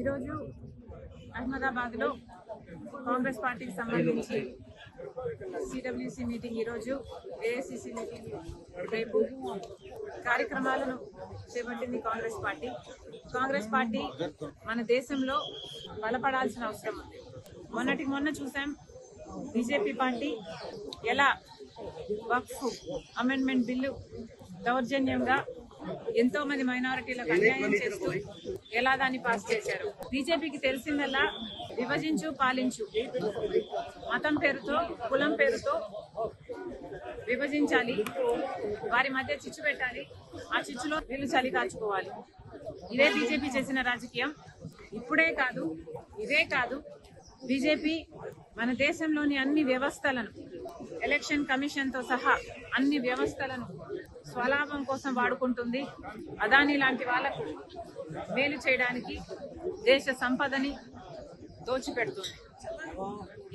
ఈరోజు అహ్మదాబాద్లో కాంగ్రెస్ పార్టీకి సంబంధించి సిడబ్ల్యూసి మీటింగ్, ఈరోజు ఏఐసిసి మీటింగ్, రేపు కార్యక్రమాలను చేపట్టింది కాంగ్రెస్ పార్టీ మన దేశంలో బలపడాల్సిన అవసరం ఉంది. మొన్నటికి మొన్న చూసాం బీజేపీ పార్టీ ఎలా వక్ఫ్ అమెండ్మెంట్ బిల్లు దౌర్జన్యంగా ఎంతో మంది మైనారిటీలకు అన్యాయం చేస్తూ ఎలా దాన్ని పాస్ చేశారు. బీజేపీకి తెలిసిందల్లా విభజించు పాలించు, మతం పేరుతో కులం పేరుతో విభజించాలి, వారి మధ్య చిచ్చు పెట్టాలి, ఆ చిచ్చులో వీళ్ళు చలి కాచుకోవాలి. ఇదే బీజేపీ చేసిన రాజకీయం. ఇదే కాదు బీజేపీ మన దేశంలోని అన్ని వ్యవస్థలను, ఎలక్షన్ కమిషన్ తో సహా అన్ని వ్యవస్థలను స్వలాభం కోసం వాడుకుంటుంది. అదానీ లాంటి వాళ్లకు మేలు చేయడానికి దేశ సంపదని దోచిపెడుతుంది.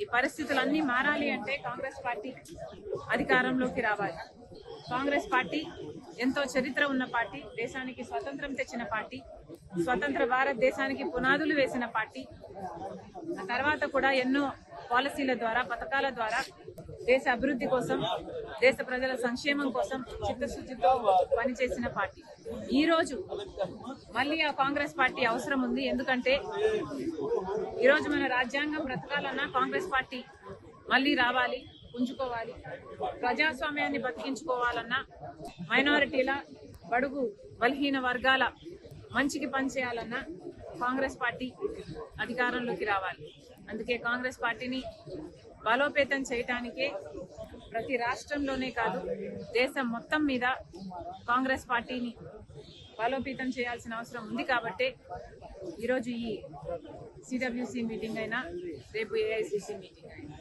ఈ పరిస్థితులన్నీ మారాలి అంటే కాంగ్రెస్ పార్టీ అధికారంలోకి రావాలి. కాంగ్రెస్ పార్టీ ఎంతో చరిత్ర ఉన్న పార్టీ, దేశానికి స్వతంత్రం తెచ్చిన పార్టీ, స్వతంత్ర భారతదేశానికి పునాదులు వేసిన పార్టీ. ఆ తర్వాత కూడా ఎన్నో పాలసీల ద్వారా, పథకాల ద్వారా దేశ అభివృద్ధి కోసం, దేశ ప్రజల సంక్షేమం కోసం చిత్తశుద్ధితో పనిచేసిన పార్టీ. ఈ రోజు మళ్ళీ ఆ కాంగ్రెస్ పార్టీ అవసరం ఉంది. ఎందుకంటే ఈరోజు మన రాజ్యాంగం బ్రతకాలన్నా కాంగ్రెస్ పార్టీ మళ్ళీ రావాలి, పుంజుకోవాలి. ప్రజాస్వామ్యాన్ని బతికించుకోవాలన్నా, మైనారిటీల, బడుగు బలహీన వర్గాల మంచికి పనిచేయాలన్నా కాంగ్రెస్ పార్టీ అధికారంలోకి రావాలి. అందుకే కాంగ్రెస్ పార్టీని బలోపేతం చేయటానికే ప్రతి రాష్ట్రంలోనే కాదు దేశం మొత్తం మీద కాంగ్రెస్ పార్టీని బలోపేతం చేయాల్సిన అవసరం ఉంది. కాబట్టే ఈరోజు ఈ సిడబ్ల్యూసి మీటింగ్ అయినా, రేపు ఏఐసిసి మీటింగ్ అయినా